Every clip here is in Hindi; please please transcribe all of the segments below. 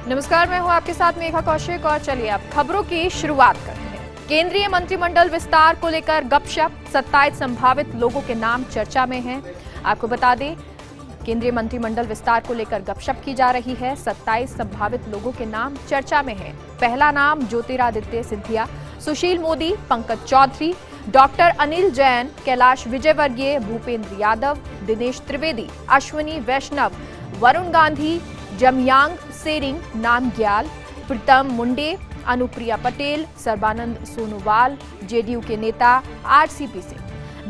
नमस्कार, मैं हूं आपके साथ मेघा कौशिक और चलिए अब खबरों की शुरुआत करते हैं। केंद्रीय मंत्रिमंडल विस्तार को लेकर गपशप, 27 संभावित लोगों के नाम चर्चा में हैं। आपको बता दें, केंद्रीय मंत्रिमंडल विस्तार को लेकर गपशप की जा रही है। 27 संभावित लोगों के नाम चर्चा में हैं। पहला नाम ज्योतिरादित्य सिंधिया, सुशील मोदी, पंकज चौधरी, डॉक्टर अनिल जैन, कैलाश विजयवर्गीय, भूपेंद्र यादव, दिनेश त्रिवेदी, अश्विनी वैष्णव, वरुण गांधी, जमयांग सेरिंग नामग्याल, प्रीतम मुंडे, अनुप्रिया पटेल, सर्बानंद सोनोवाल, जेडीयू के नेता आरसीपी सिंह,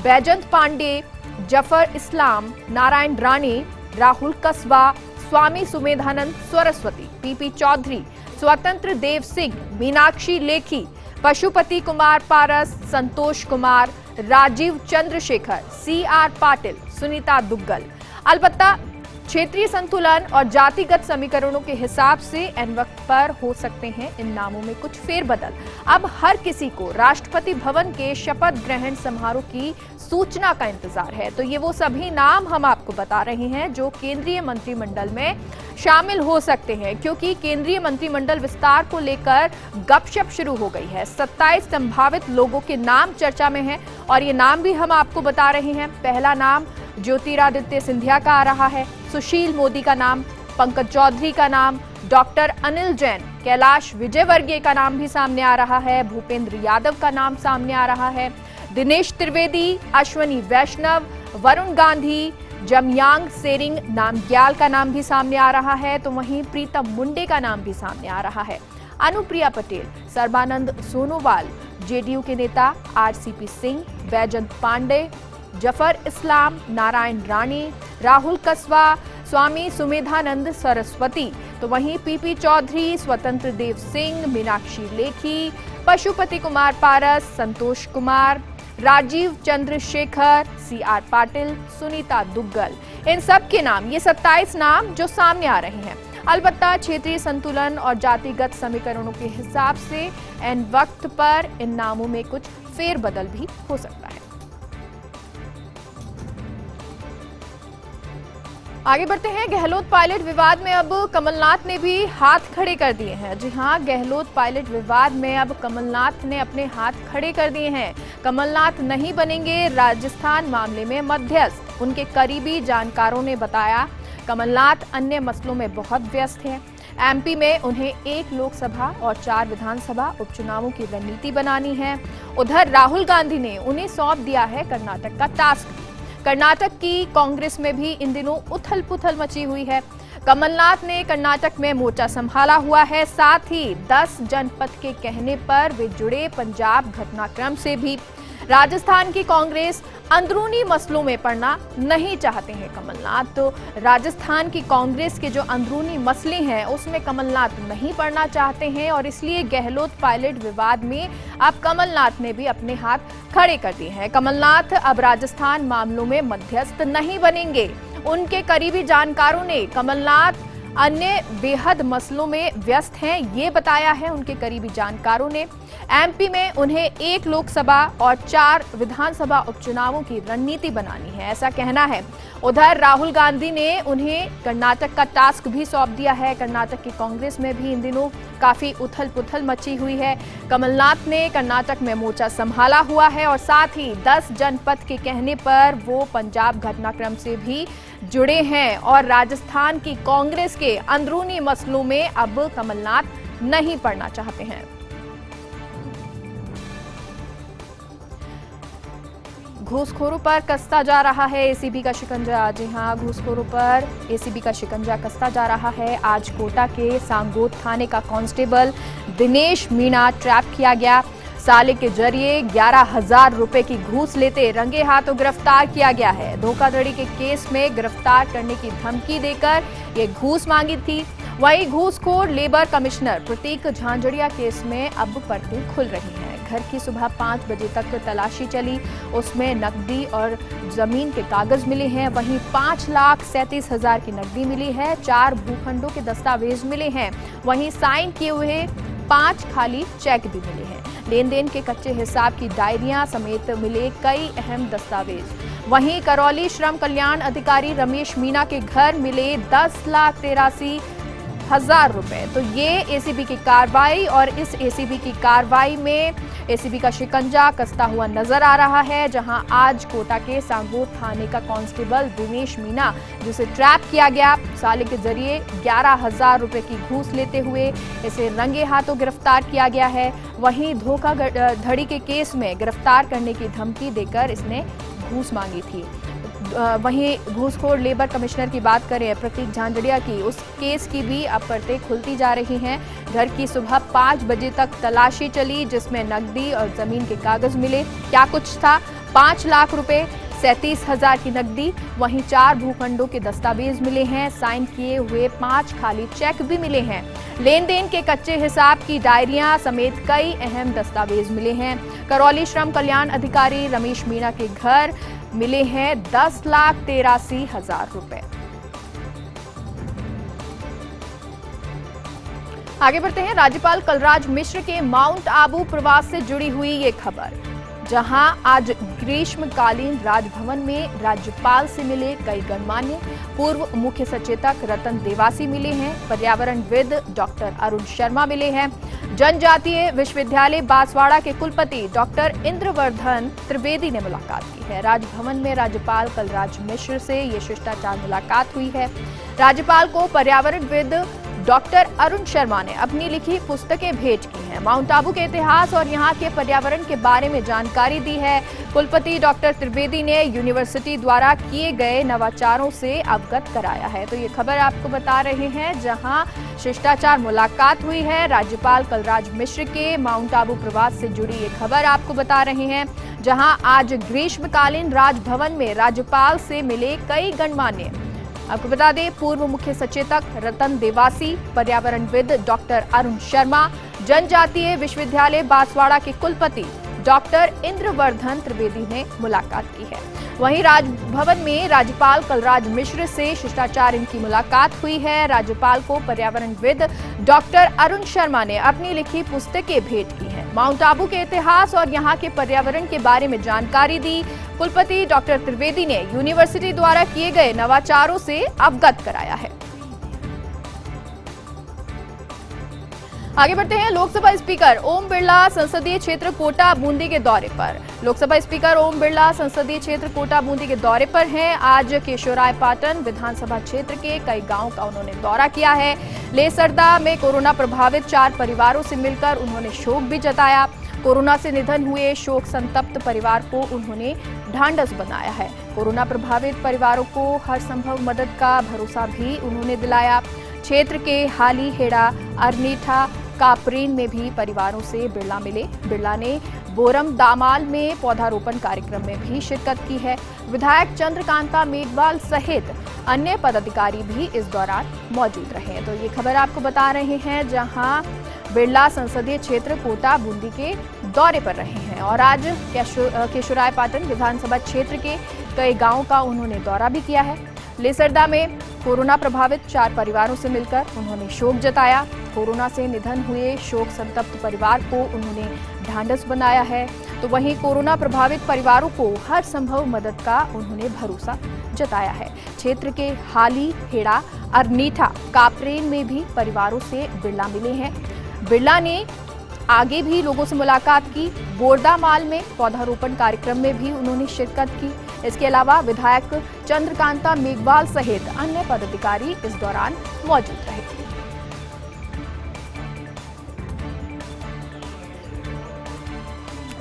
बैजंत पांडे, जफर इस्लाम, नारायण राणे, राहुल कसबा, स्वामी सुमेधानंद सरस्वती, पीपी चौधरी, स्वतंत्र देव सिंह, मीनाक्षी लेखी, पशुपति कुमार पारस, संतोष कुमार, राजीव चंद्रशेखर, सीआर पाटिल, सुनीता दुग्गल। अलबत्ता क्षेत्रीय संतुलन और जातिगत समीकरणों के हिसाब से एन वक्त पर हो सकते हैं इन नामों में कुछ फेरबदल। अब हर किसी को राष्ट्रपति भवन के शपथ ग्रहण समारोह की सूचना का इंतजार है। तो ये वो सभी नाम हम आपको बता रहे हैं जो केंद्रीय मंत्रिमंडल में शामिल हो सकते हैं, क्योंकि केंद्रीय मंत्रिमंडल विस्तार को लेकर गपशप शुरू हो गई है। 27 संभावित लोगों के नाम चर्चा में हैं और ये नाम भी हम आपको बता रहे हैं। पहला नाम ज्योतिरादित्य सिंधिया का आ रहा है, सुशील मोदी का नाम, पंकज चौधरी का नाम, डॉक्टर अनिल जैन, कैलाश विजयवर्गीय का नाम भी सामने आ रहा है, भूपेंद्र यादव का नाम सामने आ रहा है, दिनेश त्रिवेदी, अश्विनी वैष्णव, वरुण गांधी, जमयांग सेरिंग नामग्याल का नाम भी सामने आ रहा है। तो वहीं प्रीतम मुंडे का नाम भी सामने आ रहा है। अनुप्रिया पटेल, सर्बानंद सोनोवाल, जेडीयू के नेता आरसीपी सिंह, बैजंत पांडे, जफर इस्लाम, नारायण राणे, राहुल कसबा, स्वामी सुमेधानंद सरस्वती। तो वहीं पीपी चौधरी, स्वतंत्र देव सिंह, मीनाक्षी लेखी, पशुपति कुमार पारस, संतोष कुमार, राजीव चंद्रशेखर, सीआर पाटिल, सुनीता दुग्गल। इन सब के नाम, ये 27 नाम जो सामने आ रहे हैं। अलबत्ता क्षेत्रीय संतुलन और जातिगत समीकरणों के हिसाब से एन वक्त पर इन नामों में कुछ फेरबदल भी हो सकता है। आगे बढ़ते हैं। गहलोत पायलट विवाद में अब कमलनाथ ने भी हाथ खड़े कर दिए हैं। जी हां, गहलोत पायलट विवाद में अब कमलनाथ ने अपने हाथ खड़े कर दिए हैं। कमलनाथ नहीं बनेंगे राजस्थान मामले में मध्यस्थ। उनके करीबी जानकारों ने बताया, कमलनाथ अन्य मसलों में बहुत व्यस्त हैं। एमपी में उन्हें 1 लोकसभा और 4 विधानसभा उपचुनावों की रणनीति बनानी है। उधर राहुल गांधी ने उन्हें सौंप दिया है कर्नाटक का टास्क। कर्नाटक की कांग्रेस में भी इन दिनों उथल पुथल मची हुई है। कमलनाथ ने कर्नाटक में मोर्चा संभाला हुआ है। साथ ही 10 जनपद के कहने पर वे जुड़े पंजाब घटनाक्रम से भी। राजस्थान की कांग्रेस अंदरूनी मसलों में पड़ना नहीं चाहते हैं कमलनाथ। तो राजस्थान की कांग्रेस के जो अंदरूनी मसले हैं उसमें कमलनाथ नहीं पड़ना चाहते हैं और इसलिए गहलोत पायलट विवाद में अब कमलनाथ ने भी अपने हाथ खड़े कर दिए हैं। कमलनाथ अब राजस्थान मामलों में मध्यस्थ नहीं बनेंगे। उनके करीबी जानकारों ने कमलनाथ अन्य बेहद मसलों में व्यस्त हैं, ये बताया है उनके करीबी जानकारों ने। एमपी में उन्हें 1 लोकसभा और 4 विधानसभा उपचुनावों की रणनीति बनानी है, ऐसा कहना है। उधर राहुल गांधी ने उन्हें कर्नाटक का टास्क भी सौंप दिया है। कर्नाटक की कांग्रेस में भी इन दिनों काफी उथल पुथल मची हुई है। कमलनाथ ने कर्नाटक में मोर्चा संभाला हुआ है और साथ ही 10 जनपद के कहने पर वो पंजाब घटनाक्रम से भी जुड़े हैं और राजस्थान की कांग्रेस के अंदरूनी मसलों में अब कमलनाथ नहीं पड़ना चाहते हैं। घूसखोरों पर कसता जा रहा है एसीबी का शिकंजा। जी हां, घूसखोरों पर एसीबी का शिकंजा कसता जा रहा है। आज कोटा के सांगोद थाने का कांस्टेबल दिनेश मीणा ट्रैप किया गया। साले के जरिए 11,000 रुपए की घूस लेते रंगे हाथों गिरफ्तार किया गया है। धोखाधड़ी के केस में गिरफ्तार करने की धमकी देकर ये घूस मांगी थी। वहीं घूसखोर लेबर कमिश्नर प्रतीक झांझड़िया केस में अब पर्दे खुल रही हैं। घर की सुबह 5 बजे तक तलाशी चली, उसमें नकदी और जमीन के कागज मिले हैं। वहीं 5,37,000 की नकदी मिली है। 4 भूखंडों के दस्तावेज मिले हैं। वहीं साइन किए हुए 5 खाली चेक भी मिले हैं। लेन देन के कच्चे हिसाब की डायरियां समेत मिले कई अहम दस्तावेज। वहीं करौली श्रम कल्याण अधिकारी रमेश मीणा के घर मिले 10,83,000 37,000 रुपए। तो ये एसीबी की कार्रवाई, और इस एसीबी की कार्रवाई में एसीबी का शिकंजा कसता हुआ नजर आ रहा है, जहां आज कोटा के सांगोट थाने का कांस्टेबल दिनेश मीना, जिसे ट्रैप किया गया, साले के जरिए 11,000 रुपए की घूस लेते हुए इसे रंगे हाथों गिरफ्तार किया गया है। वहीं धोखाधड़ी के केस में गिरफ्तार करने की धमकी देकर इसने घूस मांगी थी। वहीं घूसखोर लेबर कमिश्नर की बात करें प्रतीक झांझड़िया की, उस केस की भी अब परतें खुलती जा रही हैं। घर की सुबह 5 बजे तक तलाशी चली, जिसमें नकदी और जमीन के कागज मिले। क्या कुछ था? 5 लाख रुपए, 37,000 की नकदी, वहीं 4 भूखंडों के दस्तावेज मिले हैं। साइन किए हुए 5 खाली चेक भी मिले हैं। लेन देन के कच्चे हिसाब की डायरियां समेत कई अहम दस्तावेज मिले हैं। करौली श्रम कल्याण अधिकारी रमेश मीणा के घर मिले हैं 10,83,000 रुपए। आगे बढ़ते हैं। राज्यपाल कलराज मिश्र के माउंट आबू प्रवास से जुड़ी हुई ये खबर, जहां आज ग्रीष्मकालीन राजभवन में राज्यपाल से मिले कई गणमान्य। पूर्व मुख्य सचेतक रतन देवासी मिले हैं। पर्यावरणविद डॉक्टर अरुण शर्मा मिले हैं। जनजातीय विश्वविद्यालय बांसवाड़ा के कुलपति डॉक्टर इंद्रवर्धन त्रिवेदी ने मुलाकात की है। राजभवन में राज्यपाल कलराज मिश्र से ये शिष्टाचार मुलाकात हुई है। राज्यपाल को पर्यावरणविद डॉक्टर अरुण शर्मा ने अपनी लिखी पुस्तकें भेंट की हैं। माउंट आबू के इतिहास और यहाँ के पर्यावरण के बारे में जानकारी दी है। कुलपति डॉक्टर त्रिवेदी ने यूनिवर्सिटी द्वारा किए गए नवाचारों से अवगत कराया है। तो ये खबर आपको बता रहे हैं, जहां शिष्टाचार मुलाकात हुई है। राज्यपाल कलराज मिश्र के माउंट आबू प्रवास से जुड़ी ये खबर आपको बता रहे हैं, जहां आज ग्रीष्मकालीन राजभवन में राज्यपाल से मिले कई गणमान्य। आपको बता दें, पूर्व मुख्य सचेतक रतन देवासी, पर्यावरणविद डॉक्टर अरुण शर्मा, जनजातीय विश्वविद्यालय बांसवाड़ा के कुलपति डॉक्टर इंद्रवर्धन त्रिवेदी ने मुलाकात की है। वहीं राजभवन में राज्यपाल कलराज मिश्र से शिष्टाचार इनकी मुलाकात हुई है। राज्यपाल को पर्यावरणविद डॉक्टर अरुण शर्मा ने अपनी लिखी पुस्तकें भेंट की हैं। माउंट आबू के इतिहास और यहाँ के पर्यावरण के बारे में जानकारी दी। कुलपति डॉक्टर त्रिवेदी ने यूनिवर्सिटी द्वारा किए गए नवाचारों से अवगत कराया है। आगे बढ़ते हैं। लोकसभा स्पीकर ओम बिरला संसदीय क्षेत्र कोटा बूंदी के दौरे पर। लोकसभा स्पीकर ओम बिरला संसदीय क्षेत्र कोटा बूंदी के दौरे पर हैं। आज केशोरायपाटन विधानसभा क्षेत्र के कई गांवों का उन्होंने दौरा किया है। लेसरदा में कोरोना प्रभावित 4 परिवारों से मिलकर उन्होंने शोक भी जताया। कोरोना से निधन हुए शोक संतप्त परिवार को उन्होंने ढांढस बनाया है। कोरोना प्रभावित परिवारों को हर संभव मदद का भरोसा भी उन्होंने दिलाया। क्षेत्र के हाली, हेड़ा, अरनीठा, कापरेन में भी परिवारों से बिरला मिले। बिरला ने बोरम दामाल में पौधारोपण कार्यक्रम में भी शिरकत की है। विधायक चंद्रकांता मेघवाल सहित अन्य पदाधिकारी भी इस दौरान मौजूद रहे। तो ये खबर आपको बता रहे हैं, जहां बिरला संसदीय क्षेत्र कोटा बूंदी के दौरे पर रहे हैं और आज केशोरायपाटन विधानसभा क्षेत्र के कई गांवों का उन्होंने दौरा भी किया है। लेसरदा में कोरोना प्रभावित 4 परिवारों से मिलकर उन्होंने शोक जताया। कोरोना से निधन हुए शोक संतप्त परिवार को उन्होंने ढांढस बनाया है। तो वहीं कोरोना प्रभावित परिवारों को हर संभव मदद का उन्होंने भरोसा जताया है। क्षेत्र के हाली, हेड़ा, अरनीठा, कापरेन में भी परिवारों से बिरला मिले हैं। बिरला ने आगे भी लोगों से मुलाकात की। बोरदामाल में पौधारोपण कार्यक्रम में भी उन्होंने शिरकत की। इसके अलावा विधायक चंद्रकांता मेघवाल सहित अन्य पदाधिकारी इस दौरान मौजूद रहे।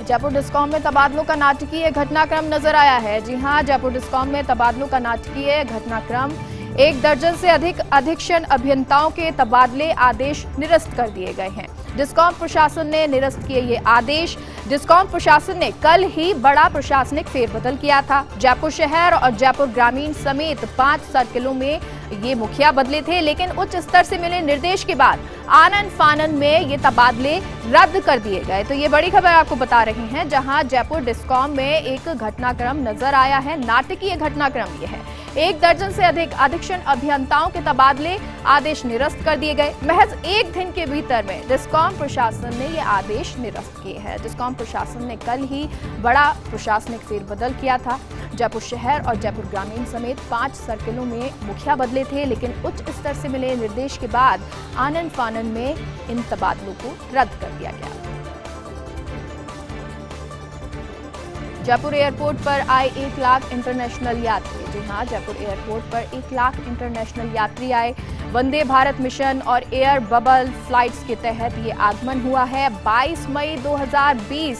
जयपुर डिस्कॉम में तबादलों का नाटकीय घटनाक्रम नजर आया है। जी हां, जयपुर डिस्कॉम में तबादलों का नाटकीय घटनाक्रम। 1 दर्जन से अधिक अधीक्षण अभियंताओं के तबादले आदेश निरस्त कर दिए गए हैं। डिस्कॉम प्रशासन ने निरस्त किए ये आदेश। डिस्कॉम प्रशासन ने कल ही बड़ा प्रशासनिक फेरबदल किया था। जयपुर शहर और जयपुर ग्रामीण समेत 5 सर्किलों में ये मुखिया बदले थे, लेकिन उच्च स्तर से मिले निर्देश के बाद आनन फानन में ये तबादले रद्द कर दिए गए। तो ये बड़ी खबर आपको बता रहे हैं, जहां जयपुर डिस्कॉम में एक घटनाक्रम नजर आया है। नाटकीय घटनाक्रम ये है। 1 दर्जन से अधिक अधीक्षण अभियंताओं के तबादले आदेश निरस्त कर दिए गए। महज 1 दिन के भीतर में डिस्कॉम प्रशासन ने ये आदेश निरस्त किए हैं। डिस्कॉम प्रशासन ने कल ही बड़ा प्रशासनिक फेरबदल किया था। जयपुर शहर और जयपुर ग्रामीण समेत 5 सर्किलों में मुखिया बदले थे, लेकिन उच्च स्तर से मिले निर्देश के बाद आनन फानन में इन तबादलों को रद्द कर दिया गया। जयपुर एयरपोर्ट पर आए 1 लाख इंटरनेशनल यात्री। जी हां, जयपुर एयरपोर्ट पर 1 लाख इंटरनेशनल यात्री आए। वंदे भारत मिशन और एयर बबल फ्लाइट्स के तहत ये आगमन हुआ है। 22 मई 2020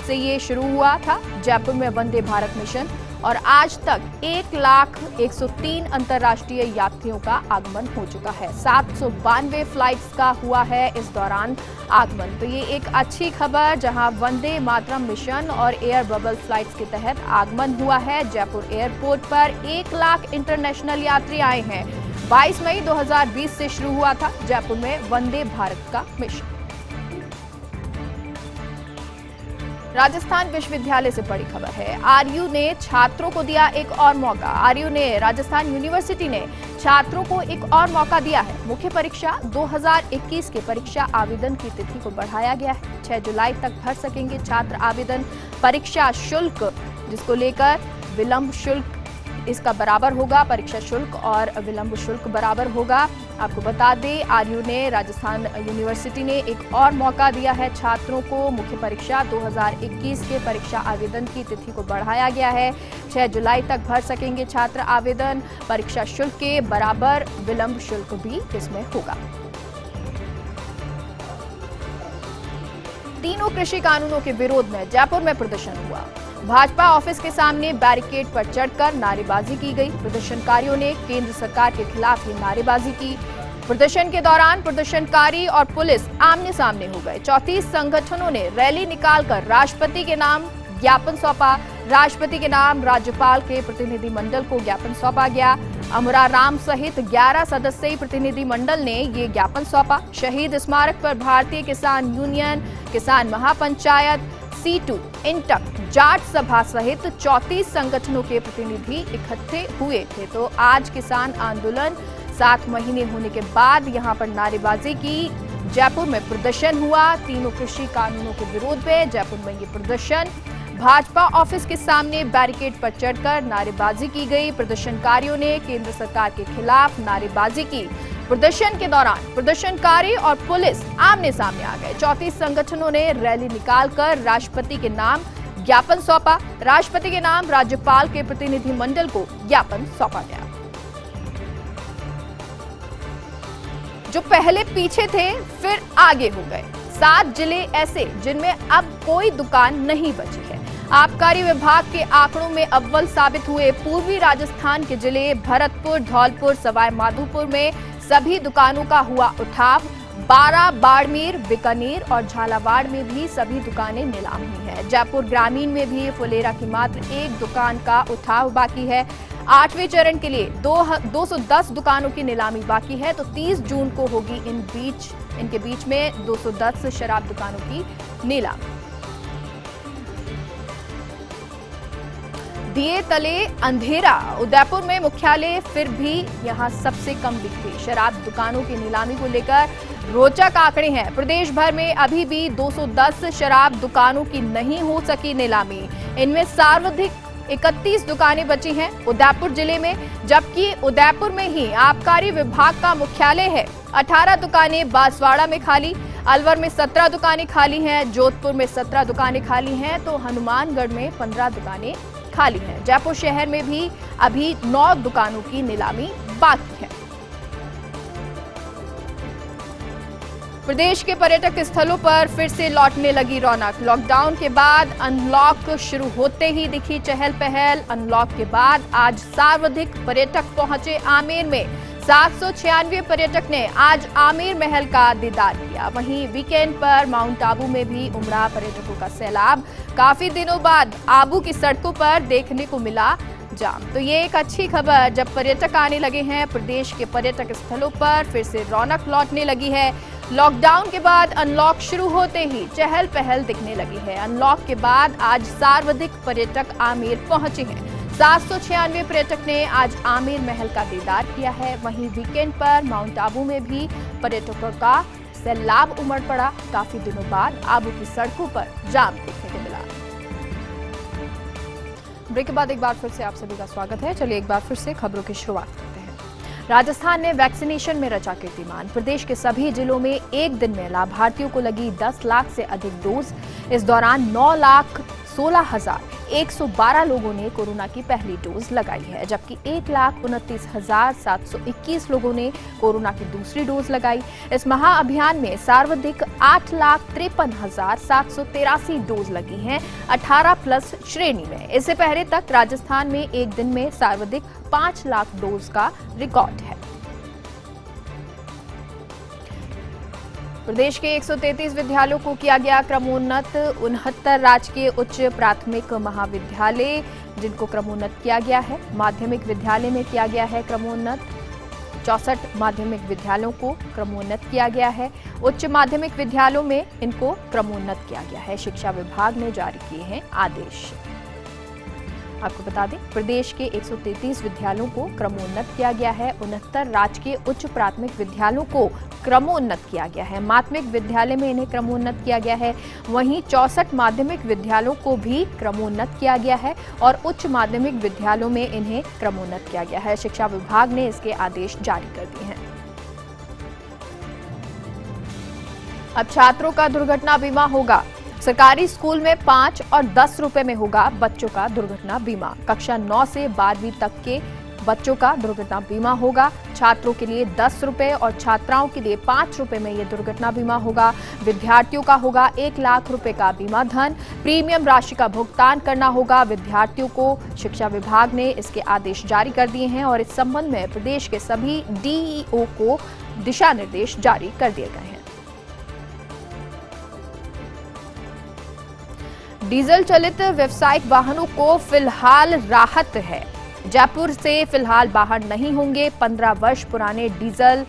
से ये शुरू हुआ था जयपुर में वंदे भारत मिशन, और आज तक 1,01,03 अंतर्राष्ट्रीय यात्रियों का आगमन हो चुका है। 792 फ्लाइट्स का हुआ है इस दौरान आगमन। तो ये एक अच्छी खबर, जहां वंदे मातरम मिशन और एयर बबल फ्लाइट्स के तहत आगमन हुआ है। जयपुर एयरपोर्ट पर 1 लाख इंटरनेशनल यात्री आए हैं। 22 मई 2020 से शुरू हुआ था जयपुर में वंदे भारत का मिशन। राजस्थान विश्वविद्यालय से बड़ी खबर है। आरयू ने छात्रों को दिया एक और मौका। आरयू ने, राजस्थान यूनिवर्सिटी ने छात्रों को एक और मौका दिया है। मुख्य परीक्षा 2021 के परीक्षा आवेदन की तिथि को बढ़ाया गया है। 6 जुलाई तक भर सकेंगे छात्र आवेदन। परीक्षा शुल्क, जिसको लेकर विलंब शुल्क इसका बराबर होगा, परीक्षा शुल्क और विलंब शुल्क बराबर होगा। आपको बता दें, आरयू ने, राजस्थान यूनिवर्सिटी ने एक और मौका दिया है छात्रों को। मुख्य परीक्षा 2021 के परीक्षा आवेदन की तिथि को बढ़ाया गया है। 6 जुलाई तक भर सकेंगे छात्र आवेदन। परीक्षा शुल्क के बराबर विलंब शुल्क भी इसमें होगा। तीनों कृषि कानूनों के विरोध में जयपुर में प्रदर्शन हुआ। भाजपा ऑफिस के सामने बैरिकेड पर चढ़कर नारेबाजी की गई। प्रदर्शनकारियों ने केंद्र सरकार के खिलाफ ही नारेबाजी की। प्रदर्शन के दौरान प्रदर्शनकारी और पुलिस आमने सामने हो गए। 34 संगठनों ने रैली निकालकर राष्ट्रपति के नाम ज्ञापन सौंपा। राष्ट्रपति के नाम राज्यपाल के प्रतिनिधिमंडल को ज्ञापन सौंपा गया। अमरा राम सहित 11 सदस्यीय प्रतिनिधिमंडल ने ये ज्ञापन सौंपा। शहीद स्मारक पर भारतीय किसान यूनियन, किसान महापंचायत, C2, इंटक, जाट सभा सहित 34 संगठनों के प्रतिनिधि इकट्ठे हुए थे। तो आज किसान आंदोलन 7 महीने होने के बाद यहां पर नारेबाजी की। जयपुर में प्रदर्शन हुआ तीनों कृषि कानूनों के विरोध में। जयपुर में ये प्रदर्शन भाजपा ऑफिस के सामने बैरिकेड पर चढ़कर नारेबाजी की गई। प्रदर्शनकारियों ने केंद्र सरकार के खिलाफ नारेबाजी की। प्रदर्शन के दौरान प्रदर्शनकारी और पुलिस आमने सामने आ गए। 34 संगठनों ने रैली निकालकर राष्ट्रपति के नाम ज्ञापन सौंपा। राष्ट्रपति के नाम राज्यपाल के प्रतिनिधिमंडल को ज्ञापन सौंपा गया। जो पहले पीछे थे फिर आगे हो गए। 7 जिले ऐसे जिनमें अब कोई दुकान नहीं बची है। आबकारी विभाग के आंकड़ों में अव्वल साबित हुए पूर्वी राजस्थान के जिले भरतपुर, धौलपुर, सवाई माधोपुर में सभी दुकानों का हुआ उठाव। 12 बाड़मेर, बीकानेर और झालावाड़ में भी सभी दुकानें नीलाम हुई हैं। जयपुर ग्रामीण में भी फुलेरा की मात्र एक दुकान का उठाव बाकी है। 8वें चरण के लिए 210 दुकानों की नीलामी बाकी है। तो 30 जून को होगी इनके बीच में 210 शराब दुकानों की नीलामी। दिए तले अंधेरा, उदयपुर में मुख्यालय फिर भी यहां सबसे कम बिक्री। शराब दुकानों की नीलामी को लेकर रोचक आंकड़े हैं। प्रदेश भर में अभी भी 210 शराब दुकानों की नहीं हो सकी नीलामी। इनमें सर्वाधिक 31 दुकानें बची हैं उदयपुर जिले में, जबकि उदयपुर में ही आबकारी विभाग का मुख्यालय है। 18 दुकानें बांसवाड़ा में खाली, अलवर में 17 दुकानें खाली हैं, जोधपुर में 17 दुकानें खाली हैं, तो हनुमानगढ़ में 15 दुकानें खाली है। जयपुर शहर में भी अभी 9 दुकानों की नीलामी बाकी है। प्रदेश के पर्यटक स्थलों पर फिर से लौटने लगी रौनक। लॉकडाउन के बाद अनलॉक शुरू होते ही दिखी चहल पहल। अनलॉक के बाद आज सर्वाधिक पर्यटक पहुंचे आमेर में। 796 पर्यटक ने आज आमेर महल का दीदार किया। वहीं वीकेंड पर माउंट आबू में भी उमड़ा पर्यटकों का सैलाब। काफी दिनों बाद आबू की सड़कों पर देखने को मिला जाम। तो ये एक अच्छी खबर, जब पर्यटक आने लगे हैं प्रदेश के पर्यटक स्थलों पर फिर से रौनक लौटने लगी है। लॉकडाउन के बाद अनलॉक शुरू होते ही चहल पहल दिखने लगी है। अनलॉक के बाद आज सर्वाधिक पर्यटक आमेर पहुंचे हैं। 796 पर्यटक ने आज आमेर महल का दीदार किया है। वहीं वीकेंड पर माउंट आबू में भी पर्यटकों का सैलाब उमड़ पड़ा। काफी दिनों बाद आबू की सड़कों पर जाम देखने को मिला। ब्रेक के बाद एक बार फिर से आप सभी का स्वागत है। चलिए एक बार फिर से खबरों की शुरुआत करते हैं। राजस्थान ने वैक्सीनेशन में रचा कीर्तिमान। प्रदेश के सभी जिलों में एक दिन में लाभार्थियों को लगी 10 लाख से अधिक डोज। इस दौरान 9,16,112 लोगों ने कोरोना की पहली डोज लगाई है, जबकि 1,29,721 लोगों ने कोरोना की दूसरी डोज लगाई। इस महाअभियान में सर्वाधिक 8,53,783 डोज लगी हैं 18+ श्रेणी में। इससे पहले तक राजस्थान में एक दिन में सर्वाधिक 5 लाख डोज का रिकॉर्ड है। प्रदेश के 133 विद्यालयों को किया गया क्रमोन्नत। 69 राजकीय उच्च प्राथमिक महाविद्यालय जिनको क्रमोन्नत किया गया है। माध्यमिक विद्यालय में किया गया है क्रमोन्नत। 64 माध्यमिक विद्यालयों को क्रमोन्नत किया गया है। उच्च माध्यमिक विद्यालयों में इनको क्रमोन्नत किया गया है। शिक्षा विभाग ने जारी किए हैं आदेश। आपको बता दें, प्रदेश के 133 विद्यालयों को क्रमोन्नत किया गया है। 69 राजकीय उच्च प्राथमिक विद्यालयों को क्रमोन्नत किया गया है। माध्यमिक विद्यालय में इन्हें क्रमोन्नत किया गया है। वहीं 64 माध्यमिक विद्यालयों को भी क्रमोन्नत किया गया है और उच्च माध्यमिक विद्यालयों में इन्हें क्रमोन्नत किया गया है। शिक्षा विभाग ने इसके आदेश जारी कर दिए हैं। अब छात्रों का दुर्घटना बीमा होगा। सरकारी स्कूल में 5 और 10 रुपए में होगा बच्चों का दुर्घटना बीमा। कक्षा 9 से 12वीं तक के बच्चों का दुर्घटना बीमा होगा। छात्रों के लिए 10 रुपए और छात्राओं के लिए 5 रुपए में यह दुर्घटना बीमा होगा। विद्यार्थियों का होगा 1 लाख रुपए का बीमा धन। प्रीमियम राशि का भुगतान करना होगा विद्यार्थियों को। शिक्षा विभाग ने इसके आदेश जारी कर दिए हैं और इस संबंध में प्रदेश के सभी डीईओ को दिशा निर्देश जारी कर दिए गए हैं। डीजल चलित व्यावसायिक वाहनों को फिलहाल राहत है। जयपुर से फिलहाल बाहर नहीं होंगे 15 वर्ष पुराने डीजल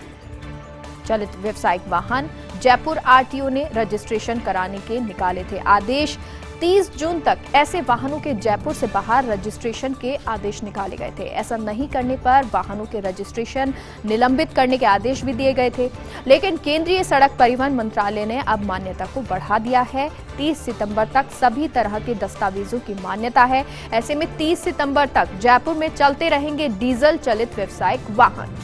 चलित व्यावसायिक वाहन। जयपुर आरटीओ ने रजिस्ट्रेशन कराने के निकाले थे आदेश। 30 जून तक ऐसे वाहनों के जयपुर से बाहर रजिस्ट्रेशन के आदेश निकाले गए थे। ऐसा नहीं करने पर वाहनों के रजिस्ट्रेशन निलंबित करने के आदेश भी दिए गए थे, लेकिन केंद्रीय सड़क परिवहन मंत्रालय ने अब मान्यता को बढ़ा दिया है। 30 सितंबर तक सभी तरह के दस्तावेजों की मान्यता है। ऐसे में 30 सितंबर तक जयपुर में चलते रहेंगे डीजल चलित व्यावसायिक वाहन।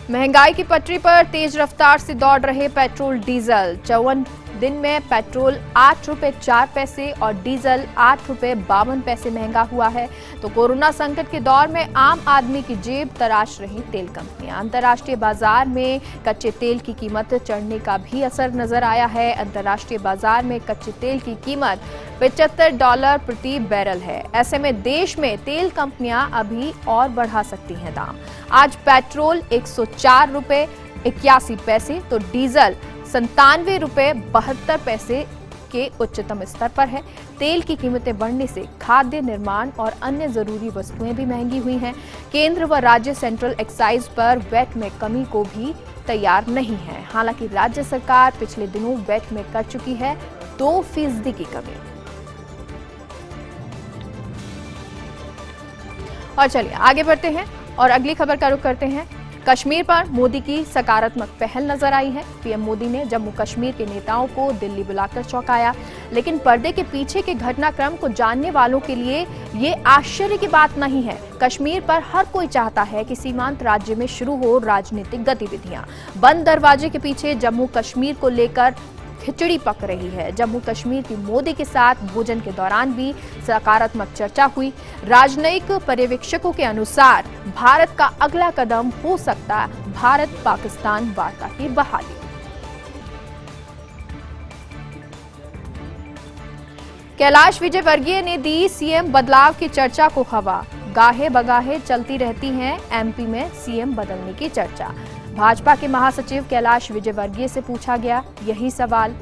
महंगाई की पटरी पर तेज रफ्तार से दौड़ रहे पेट्रोल डीजल। 54 दिन में पेट्रोल 8 रुपए 4 पैसे और डीजल 8 रुपए 52 पैसे महंगा हुआ है। तो कोरोना संकट के दौर में आम आदमी की जेब तराश रही तेल कंपनियां। अंतर्राष्ट्रीय बाजार में कच्चे तेल की कीमत चढ़ने का भी असर नजर आया है। अंतर्राष्ट्रीय बाजार में कच्चे तेल की कीमत $75 प्रति बैरल है। ऐसे में देश में तेल कंपनियां अभी और बढ़ा सकती हैं दाम। आज पेट्रोल 104 रुपए 81 पैसे तो डीजल 97 रुपए 72 पैसे के उच्चतम स्तर पर है। तेल की कीमतें बढ़ने से खाद्य, निर्माण और अन्य जरूरी वस्तुएं भी महंगी हुई हैं। केंद्र व राज्य सेंट्रल एक्साइज पर वैट में कमी को भी तैयार नहीं है। हालांकि राज्य सरकार पिछले दिनों वैट में कर चुकी है 2% की कमी। और चलिए आगे बढ़ते हैं और अगली खबर का रुख करते हैं। कश्मीर पर मोदी की सकारात्मक पहल नजर आई है। पीएम मोदी ने जम्मू कश्मीर के नेताओं को दिल्ली बुलाकर चौंकाया, लेकिन पर्दे के पीछे के घटनाक्रम को जानने वालों के लिए ये आश्चर्य की बात नहीं है। कश्मीर पर हर कोई चाहता है कि सीमांत राज्य में शुरू हो राजनीतिक गतिविधियां। बंद दरवाजे के पीछे जम्मू कश्मीर को लेकर खिचड़ी पक रही है। जम्मू कश्मीर की मोदी के साथ भोजन के दौरान भी सकारात्मक चर्चा हुई। राजनयिक पर्यवेक्षकों के अनुसार भारत का अगला कदम हो सकता है भारत पाकिस्तान वार्ता की बहाली। कैलाश विजयवर्गीय ने दी सीएम बदलाव की चर्चा को हवा। गाहे बगाहे चलती रहती हैं एमपी में सीएम बदलने की चर्चा। भाजपा के महासचिव कैलाश विजयवर्गीय से पूछा गया यही सवाल।